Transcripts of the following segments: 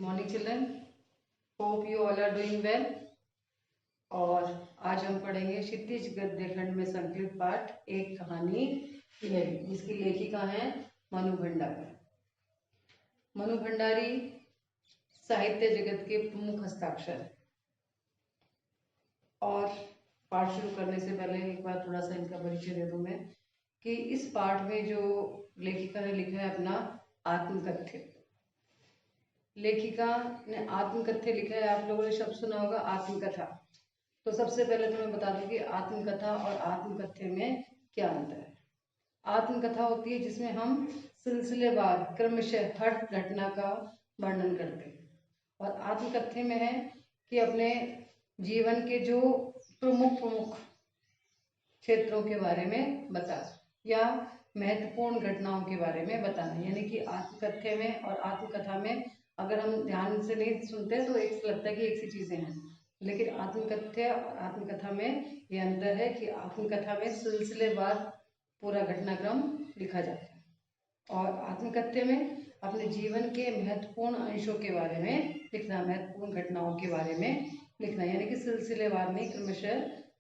Morning children, hope you all are doing well. और आज हम पढ़ेंगे क्षितिज गद्य खंड में संकलित पाठ एक कहानी यह, जिसकी लेखिका है मनु भंडारी। मनु भंडारी साहित्य जगत के प्रमुख हस्ताक्षर। और पाठ शुरू करने से पहले एक बार थोड़ा सा इनका परिचय दे दूं मैं कि इस पाठ में जो लेखिका ने लिखा है अपना आत्मकथ्य। लेखिका ने आत्मकथ्य लिखा है। आप लोगों ने शब्द सुना होगा आत्मकथा। तो सबसे पहले तो मैं बता दूं कि आत्मकथा और आत्मकथ्य में क्या अंतर है। आत्मकथा होती है जिसमें हम सिलसिलेवार क्रमशः हर घटना का वर्णन करते हैं, और आत्मकथ्य में है कि अपने जीवन के जो प्रमुख क्षेत्रों के बारे में बता या महत्वपूर्ण घटनाओं के बारे में बताना। यानी कि आत्मकथ्य में और आत्मकथा में अगर हम ध्यान से नहीं सुनते तो एक लगता है कि एक सी चीजें हैं, लेकिन आत्मकथ्य और आत्मकथा में ये अंतर है कि आत्मकथा में सिलसिलेवार पूरा घटनाक्रम लिखा जाता है, और आत्मकथ्य में अपने जीवन के महत्वपूर्ण अंशों के बारे में लिखना, महत्वपूर्ण घटनाओं के बारे में लिखना, यानी कि सिलसिलेवार नहीं,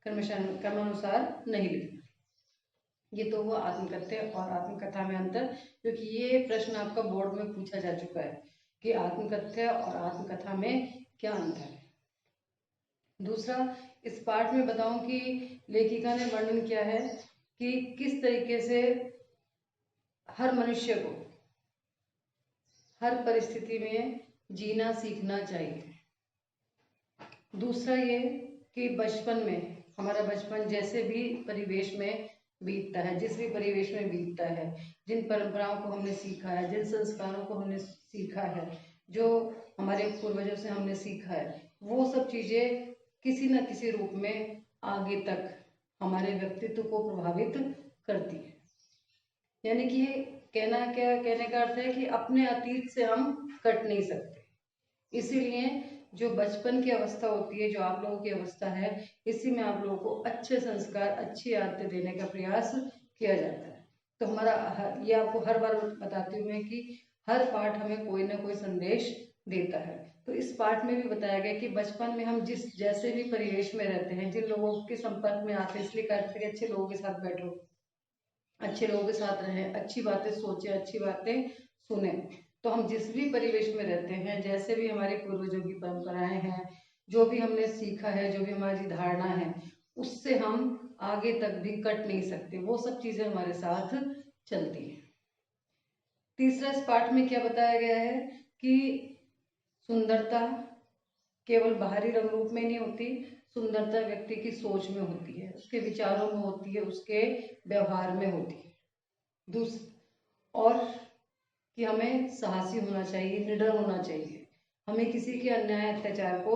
क्रमानुसार नहीं लिखना। ये तो हुआ आत्मकथ्य और आत्मकथा में अंतर, क्योंकि ये प्रश्न आपका बोर्ड में पूछा जा चुका है कि आत्मकथ्य और आत्मकथा में क्या अंतर है। दूसरा, इस पाठ में बताऊं कि लेखिका ने वर्णन किया है कि किस तरीके से हर मनुष्य को हर परिस्थिति में जीना सीखना चाहिए। दूसरा ये कि बचपन में हमारा बचपन जैसे भी परिवेश में बीतता है, जिस भी परिवेश में बीतता है, जिन परंपराओं को हमने सीखा है, जिन संस्कारों को हमने सीखा है, जो हमारे पूर्वजों से हमने सीखा है, वो सब चीजें किसी न किसी रूप में आगे तक हमारे व्यक्तित्व को प्रभावित करती है। यानी कि कहने का अर्थ है कि अपने अतीत से हम कट नहीं सकते। इसीलिए जो बचपन की अवस्था होती है, जो आप लोगों की अवस्था है, इसी में आप लोगों को अच्छे संस्कार, अच्छी आदतें देने का प्रयास किया जाता है। तो हमारा ये आपको हर बार बताती हूँ मैं कि हर पाठ हमें कोई ना कोई संदेश देता है। तो इस पाठ में भी बताया गया कि बचपन में हम जैसे भी परिवेश में रहते हैं, जिन लोगों के संपर्क में आते हैं, इसलिए कहते हैं कि अच्छे लोगों के साथ बैठो, अच्छे लोगों के साथ रहें, अच्छी बातें सोचें, अच्छी बातें सुने। तो हम जिस भी परिवेश में रहते हैं, जैसे भी हमारे पूर्वजों की परंपराएं हैं, जो भी हमने सीखा है, जो भी हमारी धारणा है, उससे हम आगे तक भी कट नहीं सकते। वो सब चीजें हमारे साथ चलती हैं। तीसरा, इस पाठ में क्या बताया गया है कि सुंदरता केवल बाहरी रंग रूप में नहीं होती, सुंदरता व्यक्ति की सोच में होती है, उसके विचारों में होती है, उसके व्यवहार में होती है। और कि हमें साहसी होना चाहिए, निडर होना चाहिए, हमें किसी के अन्याय अत्याचार को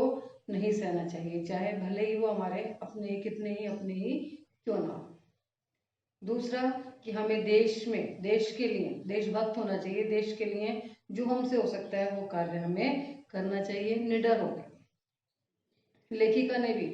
नहीं सहना चाहिए, चाहे भले ही वो हमारे अपने कितने ही अपने ही क्यों ना हो। दूसरा कि हमें देश के लिए देशभक्त होना चाहिए, देश के लिए जो हमसे हो सकता है वो कार्य हमें करना चाहिए, निडर होकर। लेखिका ने भी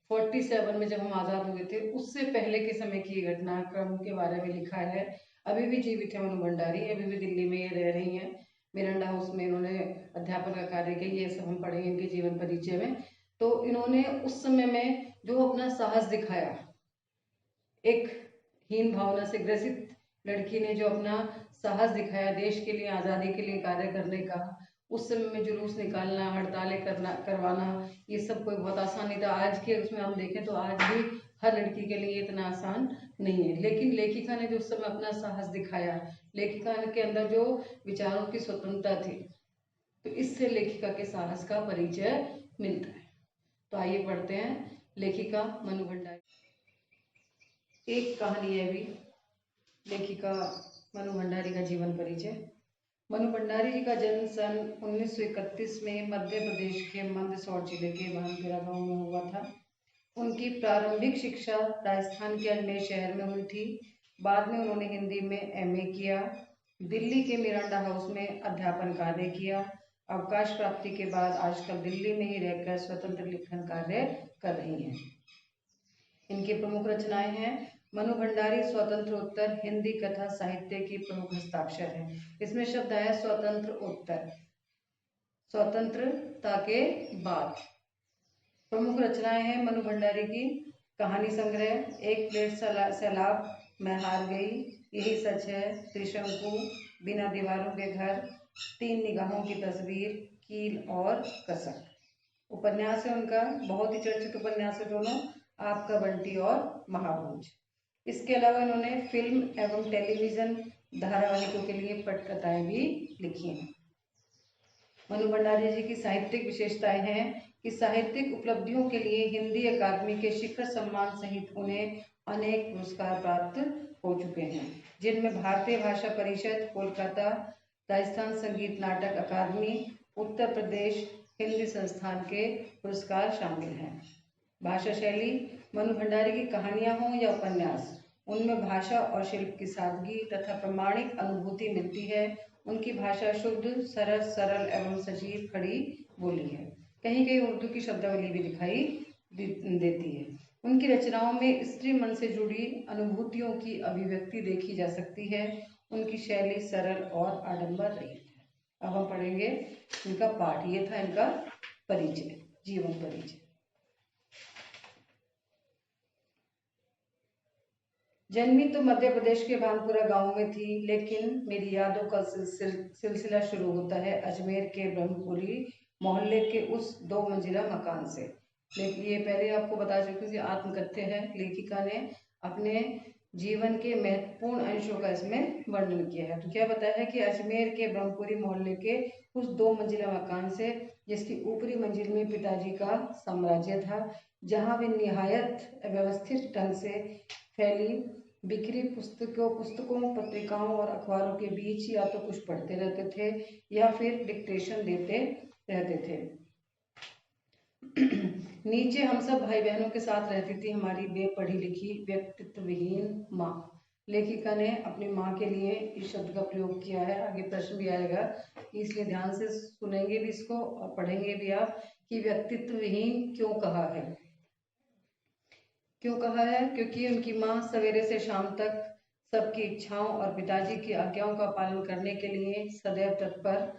47 में जब हम आजाद हुए थे, उससे पहले के समय की घटनाक्रम के बारे में लिखा है। अभी भी जीवित है मनु भंडारी, अभी भी दिल्ली में ये रह रही हैं, मिरांडा हाउस में इन्होंने अध्यापन का कार्य किया। ये सब हम पढ़ेंगे इनके जीवन परिचय में। तो इन्होंने उस समय में जो अपना साहस दिखाया, एक हीन भावना से ग्रसित लड़की ने जो अपना साहस दिखाया देश के लिए, आज़ादी के लिए कार्य करने का, उस समय में जुलूस निकालना, हड़तालें करवाना, ये सब कोई बहुत आसान नहीं था। आज के उसमें हम देखें तो आज भी हर लड़की के लिए इतना आसान नहीं है, लेकिन लेखिका ने जो उस समय अपना साहस दिखाया, लेखिका के अंदर जो विचारों की स्वतंत्रता थी, तो इससे लेखिका के साहस का परिचय मिलता है। तो आइए पढ़ते हैं लेखिका मनु भंडारी। एक कहानी है भी, लेखिका मनु भंडारी का जीवन परिचय। मनु भंडारी जी का जन्म सन 1931 में मध्य प्रदेश के मंदसौर जिले के भानपुरा गांव में हुआ था। उनकी प्रारंभिक शिक्षा राजस्थान के अजमेर शहर में हुई थी। बाद में उन्होंने हिंदी में MA किया, दिल्ली के मिरांडा हाउस में अध्यापन कार्य किया। अवकाश प्राप्ति के बाद आजकल दिल्ली में ही रहकर स्वतंत्र लिखन कार्य कर रही हैं। इनकी प्रमुख रचनाएं हैं मनु भंडारी स्वतंत्रोत्तर हिंदी कथा साहित्य की प्रमुख हस्ताक्षर है। इसमें शब्द आया स्वतंत्र उत्तर। स्वतंत्रता के बाद। प्रमुख रचनाएं हैं मनु भंडारी की कहानी संग्रह, एक प्लेट सैलाब, मैं हार गई, यही सच है, त्रिशंकु, बिना दीवारों के घर, तीन निगाहों की तस्वीर, कील और कसक। उपन्यास है उनका, बहुत ही चर्चित उपन्यास है दोनों, आपका बंटी और महाभूज। इसके अलावा इन्होंने फिल्म एवं टेलीविजन धारावाहिकों के लिए पटकथाएं भी लिखी हैं। मनु भंडारी जी की साहित्यिक विशेषताएं हैं कि साहित्यिक उपलब्धियों के लिए हिंदी अकादमी के शिखर सम्मान सहित उन्हें अनेक पुरस्कार प्राप्त हो चुके हैं, जिनमें भारतीय भाषा परिषद कोलकाता, राजस्थान संगीत नाटक अकादमी, उत्तर प्रदेश हिंदी संस्थान के पुरस्कार शामिल हैं। भाषा शैली, मनु भंडारी की कहानियां हों या उपन्यास, उनमें भाषा और शिल्प की सादगी तथा प्रामाणिक अनुभूति मिलती है। उनकी भाषा शुद्ध, सरल एवं सजीव खड़ी बोली है। कहीं कहीं उर्दू की शब्दावली भी दिखाई देती है। उनकी रचनाओं में स्त्री मन से जुड़ी अनुभूतियों की अभिव्यक्ति देखी जा सकती है। उनकी शैली सरल और आडंबर रहित है। अब हम पढ़ेंगे इनका पाठ। ये था इनका परिचय, जीवन परिचय। जन्मी तो मध्य प्रदेश के भानपुरा गांव में थी, लेकिन मेरी यादों का सिलसिला शुरू होता है अजमेर के ब्रह्मपुरी मोहल्ले के उस 2 मंजिला मकान से। लेकिन ये पहले आपको बता चुकी थी, आत्मकथ्य है। लेखिका ने अपने जीवन के महत्वपूर्ण अंशों का इसमें वर्णन किया है। तो क्या बताया है कि अजमेर के ब्रह्मपुरी मोहल्ले के उस 2 मंजिला मकान से, जिसकी ऊपरी मंजिल में पिताजी का साम्राज्य था, जहाँ वे निहायत व्यवस्थित ढंग से फैली बिखरी पुस्तकों, पत्रिकाओं और अखबारों के बीच या तो कुछ पढ़ते रहते थे या फिर डिक्टेशन देते रहते थे। नीचे हम सब भाई बहनों के साथ रहती थी हमारी बेपढ़ी लिखी व्यक्तित्वहीन माँ। लेखिका ने अपनी माँ के लिए इस शब्द का प्रयोग किया है। आगे प्रश्न भी आएगा, इसलिए ध्यान से सुनेंगे भी इसको और पढ़ेंगे भी आप कि व्यक्तित्वहीन क्यों कहा है। क्यों कहा है? क्योंकि उनकी माँ सवेरे से शाम तक सबकी इच्छाओं और पिताजी की आज्ञाओं का पालन करने के लिए सदैव तत्पर।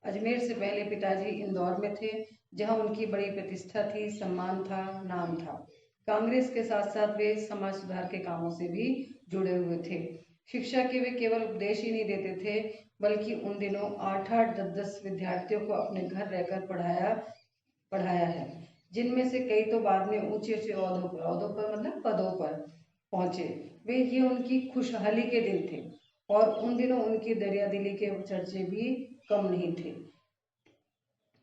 अजमेर से पहले पिताजी इंदौर में थे, जहां उनकी बड़ी प्रतिष्ठा थी, सम्मान था, नाम था। कांग्रेस के साथ साथ वे समाज सुधार के कामों से भी जुड़े हुए थे। शिक्षा के वे केवल उपदेश ही नहीं देते थे, बल्कि उन दिनों 8-8, 10-10 विद्यार्थियों को अपने घर रहकर पढ़ाया है, जिनमें से कई तो बाद में ऊंचे ऊंचे ओहदों पर मतलब पदों पर पहुंचे। वे ये उनकी खुशहाली के दिन थे और उन दिनों उनकी दरियादिली के चर्चे भी कम नहीं थे।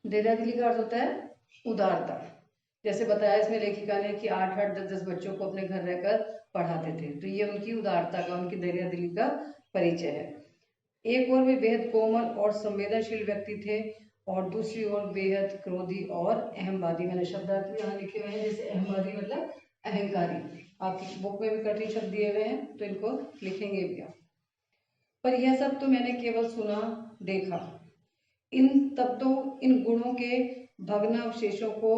दरियादिली का अर्थ होता है उदारता। जैसे बताया इसमें लेखिका ने कि 8-8, 10-10 बच्चों को अपने घर रहकर पढ़ाते थे, तो ये उनकी उदारता का, उनकी दरियादिली का परिचय है। एक और वे बेहद कोमल और संवेदनशील व्यक्ति थे और दूसरी ओर बेहद क्रोधी और अहमवादी। मैंने शब्दार्थ भी यहाँ लिखे हुए हैं, जैसे अहमवादी मतलब अहंकारी। आपकी बुक में भी कठिन शब्द दिए हुए हैं, तो इनको लिखेंगे भी आप। पर यह सब तो मैंने केवल सुना, देखा। इन गुणों के भग्नावशेषों को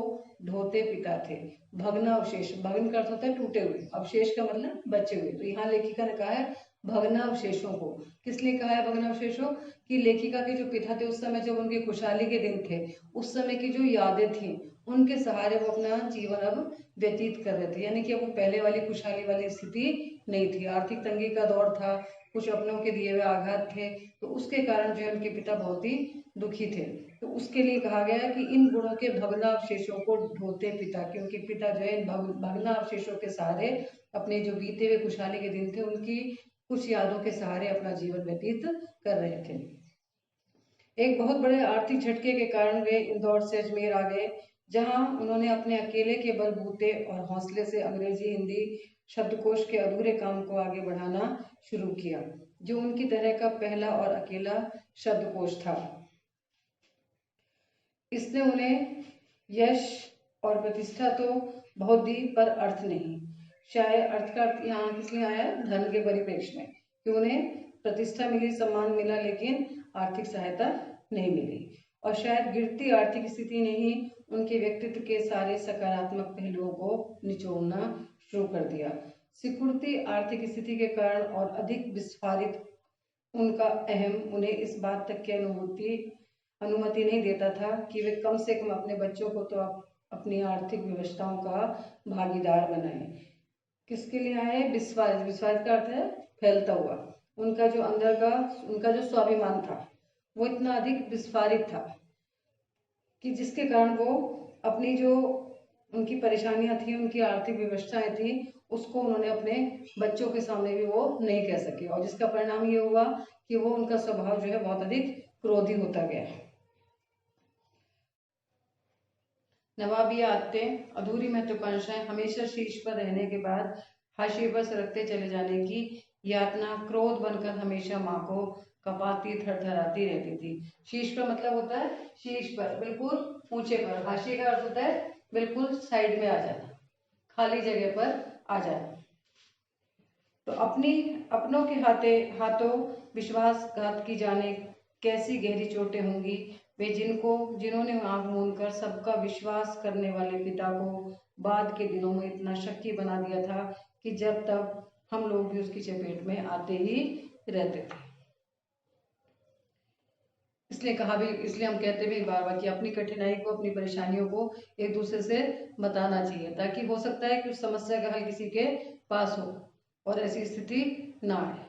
ढोते पिता थे। भग्नावशेष, भग्न का अर्थ होता है टूटे हुए, अवशेष का मतलब बचे हुए। तो यहाँ लेखिका ने कहा है भग्नावशेषों को। किस लिए कहा है भग्नावशेषों? कि लेखिका के जो पिता थे उस समय जब उनके खुशहाली के दिन थे, उस समय की जो यादें थी, उनके सहारे वो अपना जीवन अब व्यतीत कर रहे थे। यानी कि अब वो पहले वाली खुशहाली वाली स्थिति नहीं थी। आर्थिक तंगी का दौर था, कुछ अपनों के दिए हुए आघात थे, तो उसके कारण जो है उनके पिता बहुत ही दुखी थे। तो उसके लिए कहा गया है कि इन गुणों के भग्नावशेषों को ढोते पिता, क्योंकि पिता जो है इन भग्नावशेषों के सहारे अपने जो बीते हुए खुशहाली के दिन थे उनकी कुछ यादों के सहारे अपना जीवन व्यतीत कर रहे थे। एक बहुत बड़े आर्थिक झटके के कारण वे इंदौर से अजमेर आ गए, जहां उन्होंने अपने अकेले के बलबूते और हौसले से अंग्रेजी हिंदी शब्दकोश के अधूरे काम को आगे बढ़ाना शुरू किया, जो उनकी तरह का पहला और अकेला शब्दकोश था। इसने उन्हें यश और प्रतिष्ठा तो बहुत दी, पर अर्थ नहीं। शायद अर्थ का अर्थ यहाँ किस लिए आया? धन के परिप्रेक्ष्य में, कि उन्हें प्रतिष्ठा मिली, सम्मान मिला, लेकिन आर्थिक सहायता नहीं मिली। और शायद गिरती आर्थिक स्थिति ने ही उनके व्यक्तित्व के सारे सकारात्मक पहलुओं को निचोड़ना शुरू कर दिया। सिकुड़ती आर्थिक स्थिति के कारण और अधिक विस्फारित उनका अहम उन्हें इस बात तक की अनुभूति अनुमति नहीं देता था कि वे कम से कम अपने बच्चों को तो अपनी आर्थिक व्यवस्थाओं का भागीदार बनाए। किसके लिए आए? विश्वास। विश्वास का अर्थ है फैलता हुआ। उनका जो अंदर का उनका जो स्वाभिमान था वो इतना अधिक विस्फारित था कि जिसके कारण वो अपनी जो उनकी परेशानियां थी, उनकी आर्थिक व्यवस्थाएं थी, उसको उन्होंने अपने बच्चों के सामने भी वो नहीं कह सके, और जिसका परिणाम ये हुआ कि वो उनका स्वभाव जो है बहुत अधिक क्रोधी होता गया। नवाबी आदतें, अधूरी महत्वाकांक्षाएं, हमेशा शीर्ष पर रहने के बाद हाशिए पर सरकते चले जाने की यातना क्रोध बनकर हमेशा माँ को कपाती थरथराती रहती थी। शीर्ष पर मतलब होता है शीर्ष पर, बिल्कुल ऊंचे पर। हाशिए का अर्थ होता है बिल्कुल साइड में आ जाना, खाली जगह पर आ जाना। तो अपनों के हाथों विश्वासघात की जाने कैसी गहरी चोटें होंगी। वे जिन्होंने आंख मूंद कर सबका विश्वास करने वाले पिता को बाद के दिनों में इतना शक्की बना दिया था कि जब तक हम लोग भी उसकी चपेट में आते ही रहते थे। इसलिए हम कहते भी बार बार कि अपनी कठिनाई को, अपनी परेशानियों को एक दूसरे से बताना चाहिए, ताकि हो सकता है कि उस समस्या का हल किसी के पास हो और ऐसी स्थिति ना आए।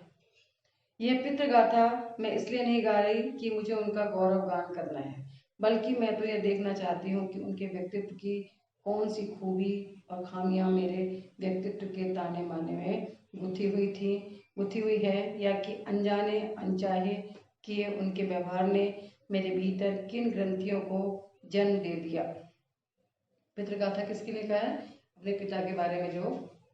यह पितृ गाथा मैं इसलिए नहीं गा रही कि मुझे उनका गौरव गान करना है, बल्कि मैं तो यह देखना चाहती हूँ कि उनके व्यक्तित्व की कौन सी खूबी और खामियां मेरे व्यक्तित्व के ताने माने में गुथी हुई है, या कि अनजाने अनचाहे किए उनके व्यवहार ने मेरे भीतर किन ग्रंथियों को जन्म दे दिया। पितृगाथा किसके लिए कहा है? अपने पिता के बारे में जो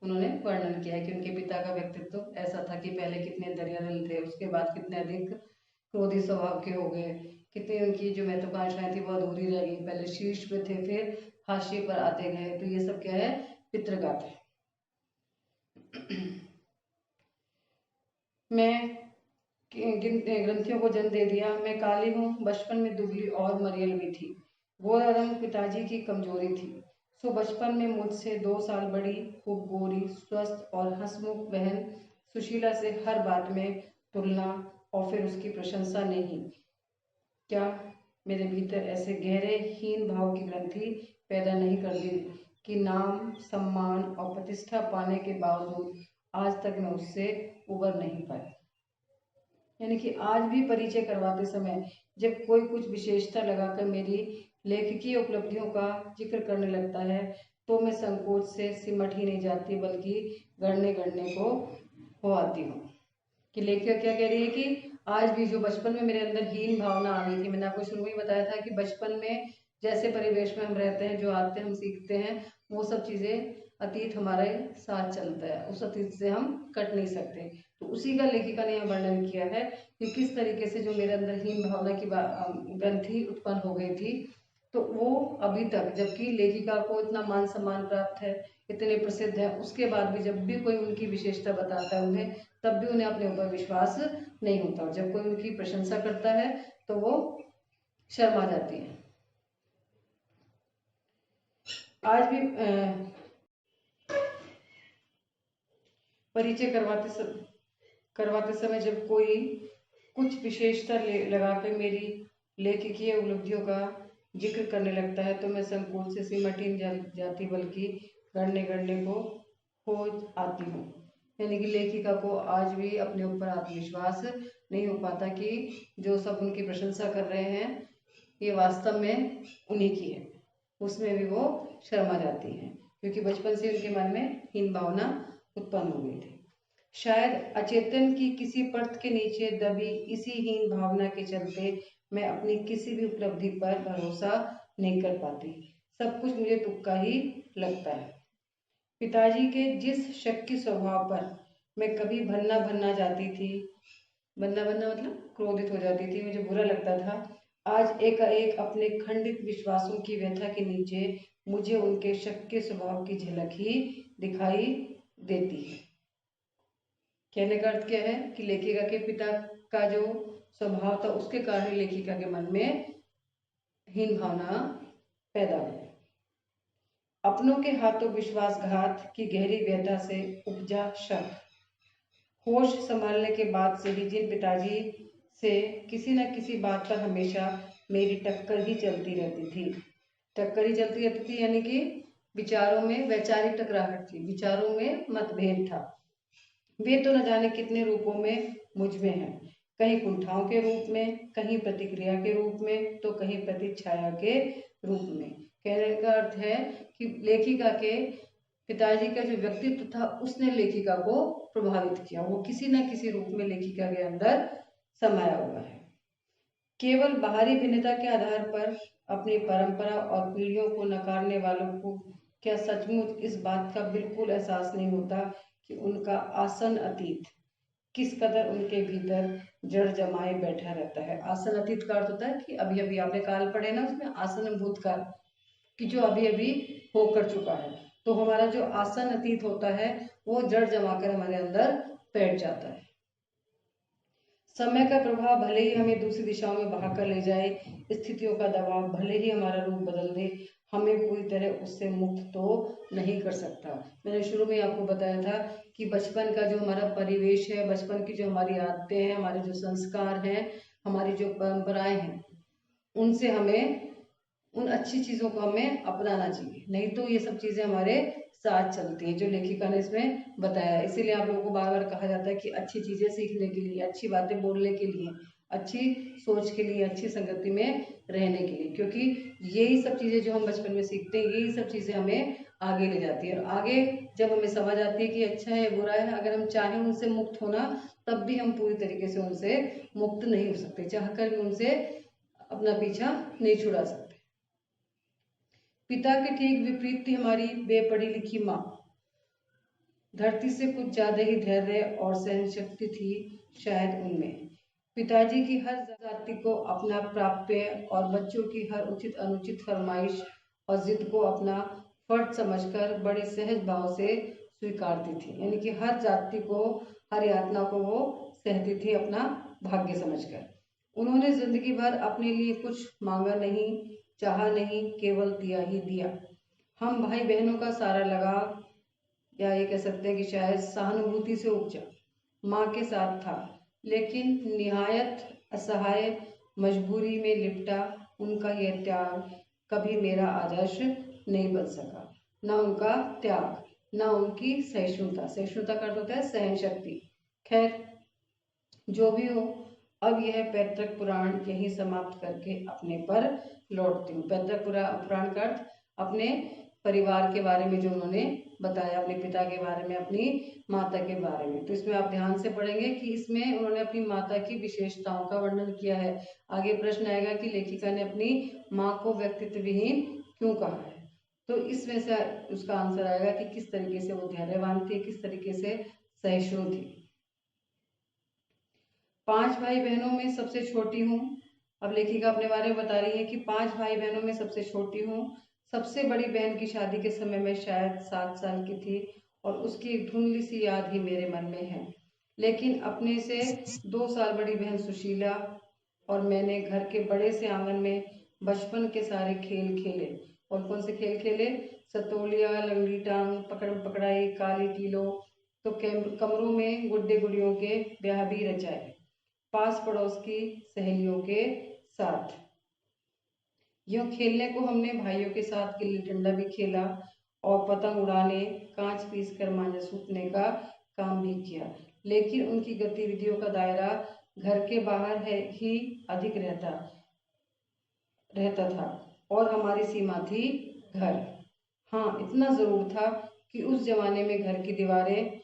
उन्होंने वर्णन किया है कि उनके पिता का व्यक्तित्व ऐसा था कि पहले कितने दरियादिल थे, उसके बाद कितने अधिक क्रोधी स्वभाव के हो गए, कितनी उनकी जो महत्वाकांक्षाएं थी वो अधूरी रह गई, पहले शीर्ष पे थे फिर हाशिए पर आते गए। तो ये सब क्या है? पितृगाथा। मैं ग्रंथियों को जन्म दे दिया। मैं काली हूँ, बचपन में दुबली और मरियल भी थी। गोरा रंग पिताजी की कमजोरी थी। सो बचपन में मुझसे 2 साल बड़ी, खूब गोरी, स्वस्थ और हंसमुख बहन सुशीला से हर बात में तुलना और फिर उसकी प्रशंसा नहीं। क्या मेरे भीतर ऐसे गहरे हीन भाव की ग्रंथि पैदा नहीं कर दी कि नाम, सम्मान और प्रतिष्ठा पाने के बावजूद आज तक मैं उससे उबर नहीं पाई। यानी कि आज भी परिचय करवाते समय जब कोई कुछ विशेषता लगाकर मेरी लेखकीय उपलब्धियों का जिक्र करने लगता है तो मैं संकोच से सिमट ही नहीं जाती, बल्कि गढ़ने को हो आती हूँ। कि लेखिका क्या कह रही है कि आज भी जो बचपन में मेरे अंदर हीन भावना आ गई थी, मैंने आपको शुरू में बताया था कि बचपन में जैसे परिवेश में हम रहते हैं, जो आदतें हम सीखते हैं, वो सब चीज़ें अतीत हमारे साथ चलता है, उस अतीत से हम कट नहीं सकते। तो उसी का लेखिका ने यह वर्णन किया है कि किस तरीके से जो मेरे अंदर हीन भावना की ग्रंथि उत्पन्न हो गई थी, तो वो अभी तक, जबकि लेखिका को इतना मान सम्मान प्राप्त है, इतने प्रसिद्ध है, उसके बाद भी जब भी कोई उनकी विशेषता बताता है उन्हें, तब भी उन्हें अपने ऊपर विश्वास नहीं होता। जब कोई उनकी प्रशंसा करता है तो वो शर्मा जाती है। आज भी परिचय करवाते समय जब कोई कुछ विशेषता लगाकर मेरी लेखकीय उपलब्धियों का जिक्र करने लगता है तो मैं संकोच से सिमट ही जाती, बल्कि गढ़ने को हो आती हूँ। यानी कि लेखिका को आज भी अपने ऊपर आत्मविश्वास नहीं हो पाता कि जो सब उनकी प्रशंसा कर रहे हैं ये वास्तव में उन्हीं की है, उसमें भी वो शर्मा जाती हैं, क्योंकि बचपन से उनके मन में हीन भावना उत्पन्न हो गई थी। शायद अचेतन की किसी परत के नीचे दबी इसी हीन भावना के चलते मैं अपनी किसी भी उपलब्धि पर भरोसा नहीं कर पाती। सब कुछ मुझे तुक्का ही लगता है। पिताजी के जिस शक्की स्वभाव पर मैं कभी भन्ना जाती थी, भन्ना मतलब क्रोधित हो जाती थी, मुझे बुरा लगता था, आज एकाएक अपने खंडित विश्वासों की व्यथा के नीचे मुझे उनके शक्की स्वभाव की झलक ही दिखाई देती है। कहने का अर्थ क्या है कि लेखिका के पिता का जो स्वभाव था उसके कारण लेखिका के मन में हीन भावना पैदा हुई। अपनों के हाथों विश्वासघात की गहरी व्यथा से उपजा शक। होश संभालने के बाद से ही जिन पिताजी से किसी न किसी बात पर हमेशा मेरी टक्कर ही चलती रहती थी। टक्कर ही चलती रहती थी यानी कि विचारों में वैचारिक टकराहट थी, विचारों में मतभेद था। वे तो न जाने कितने रूपों में मुझ में हैं, कहीं कुंठाओं के रूप में, कहीं प्रतिक्रिया के रूप में, तो कहीं प्रतिच्छाया के रूप में। कहने का अर्थ है कि लेखिका के पिताजी का जो व्यक्तित्व था उसने लेखिका को प्रभावित किया, वो किसी न किसी रूप में लेखिका के अंदर समाया हुआ है। केवल बाहरी भिन्नता के आधार पर अपनी परंपरा और पीढ़ियों को नकारने वालों को क्या सचमुच इस बात का बिल्कुल एहसास नहीं होता कि उनका आसन अतीत किस कदर उनके भीतर जड़ जमाए बैठा रहता है। आसन अतीत का अर्थ होता है कि अभी अभी आपने काल पढ़े ना, उसमें आसन भूतकाल कि जो अभी अभी होकर चुका है। तो हमारा जो आसन अतीत होता है वो जड़ जमाकर हमारे अंदर बैठ जाता है। समय का प्रभाव भले ही हमें दूसरी दिशाओं में बहाकर ले जाए, स्थितियों का दबाव भले ही हमारा रूप बदल दे, हमें पूरी तरह उससे मुक्त तो नहीं कर सकता। मैंने शुरू में आपको बताया था कि बचपन का जो हमारा परिवेश है, बचपन की जो हमारी आदतें हैं, हमारे जो संस्कार हैं, हमारी जो परंपराएं हैं, उनसे हमें उन अच्छी चीज़ों को हमें अपनाना चाहिए, नहीं तो ये सब चीज़ें हमारे साथ चलती हैं, जो लेखिका ने इसमें बताया। इसीलिए आप लोगों को बार बार कहा जाता है कि अच्छी चीज़ें सीखने के लिए, अच्छी बातें बोलने के लिए, अच्छी सोच के लिए, अच्छी संगति में रहने के लिए, क्योंकि यही सब चीज़ें जो हम बचपन में सीखते हैं, यही सब चीज़ें हमें आगे ले जाती है। और आगे जब हमें समझ आती है कि अच्छा है बुरा है, अगर हम चाहें उनसे मुक्त होना, तब भी हम पूरी तरीके से उनसे मुक्त नहीं हो सकते, चाहकर भी उनसे अपना पीछा नहीं छुड़ा सकते। पिता के ठीक विपरीत थी हमारी बेपढ़ी लिखी माँ। धरती से कुछ ज्यादा ही धैर्य और सहन शक्ति थी शायद उनमें। पिताजी की हर जाति को अपना प्राप्य और बच्चों की हर उचित अनुचित फरमाइश और जिद को अपना फर्ज समझकर बड़े सहज भाव से स्वीकारती थी। यानी कि हर जाति को, हर यातना को वो सहती थी अपना भाग्य समझकर। उन्होंने जिंदगी भर अपने लिए कुछ मांगा नहीं, चाहा नहीं, केवल दिया ही दिया। हम भाई बहनों का सारा लगाव, या ये कह सकते हैं कि शायद सहानुभूति से उपजा, माँ के साथ था, लेकिन निहायत असहाय मजबूरी में लिपटा उनका यह त्याग कभी मेरा आदर्श नहीं बन सका। न उनका त्याग, न उनकी सहिष्णुता। सहिष्णुता का अर्थ होता है सहन शक्ति। खैर जो भी हो, अब यह पैतृक पुराण यही समाप्त करके अपने पर लौटती हूँ। पैतृक पुराण का अर्थ अपने परिवार के बारे में जो उन्होंने बताया, अपने पिता के बारे में, अपनी माता के बारे में। तो इसमें आप ध्यान से पढ़ेंगे कि इसमें उन्होंने अपनी माता की विशेषताओं का वर्णन किया है। आगे प्रश्न आएगा कि लेखिका ने अपनी माँ को व्यक्तित्व विहीन क्यों कहा है, तो इसमें से उसका आंसर आएगा कि किस तरीके से वो धैर्यवान थी, किस तरीके से सहिष्णु थी। 5 भाई बहनों में सबसे छोटी हूँ। अब लेखिका अपने बारे में बता रही है कि 5 भाई बहनों में सबसे छोटी हूँ। सबसे बड़ी बहन की शादी के समय में शायद 7 साल की थी और उसकी एक धुंधली सी याद ही मेरे मन में है। लेकिन अपने से 2 साल बड़ी बहन सुशीला और मैंने घर के बड़े से आंगन में बचपन के सारे खेल खेले। और कौन से खेल खेले? सतोलिया, लंगड़ी टांग, पकड़म पकड़ाई, काली टीलो। तो कमरों में गुड्डे गुड़ियों के ब्याह भी रचाए, पास पड़ोस की सहेलियों के साथ। यूं खेलने को हमने भाइयों के साथ गिल्ली डंडा भी खेला और पतंग उड़ाने, कांच पीस कर मांझा सूखने का काम भी किया। लेकिन उनकी गतिविधियों का दायरा घर के बाहर है ही अधिक रहता था और हमारी सीमा थी घर। हाँ, इतना जरूर था कि उस जमाने में घर की दीवारें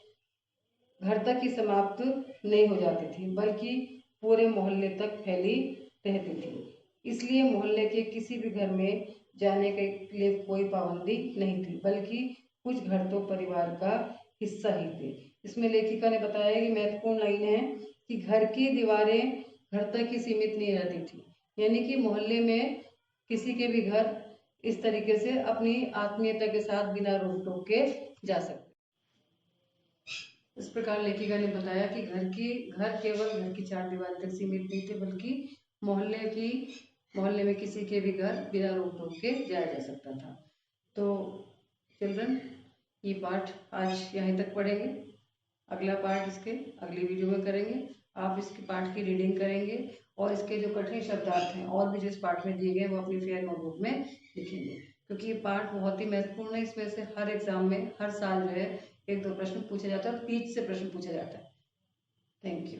घर तक ही समाप्त नहीं हो जाती थी, बल्कि पूरे मोहल्ले तक फैली रहती थी। इसलिए मोहल्ले के किसी भी घर में जाने के लिए कोई पाबंदी नहीं थी, बल्कि कुछ घर तो परिवार का हिस्सा ही थे। इसमें लेखिका ने बताया कि महत्वपूर्ण लाइन है कि घर की दीवारें घर तक ही सीमित नहीं रहती थी, यानी कि मोहल्ले में किसी के भी घर इस तरीके से अपनी आत्मीयता के साथ बिना रोक टोक के जा सकते। इस प्रकार लेखिका ने बताया कि घर केवल घर की 4 दीवार तक सीमित नहीं थे, बल्कि मोहल्ले में किसी के भी घर बिना रोक टोक के जाया जा सकता था। तो चिल्ड्रन, ये पाठ आज यहीं तक पढ़ेंगे। अगला पाठ इसके अगली वीडियो में करेंगे। आप इसके पाठ की रीडिंग करेंगे और इसके जो कठिन शब्दार्थ हैं और भी जो इस पाठ में दिए गए वो अपनी फेयर नोटबुक में लिखेंगे, क्योंकि ये पाठ बहुत ही महत्वपूर्ण है। इसमें से हर एग्जाम में हर साल जो है 1-2 प्रश्न पूछे जाता है और 30 से प्रश्न पूछा जाता है। Thank you.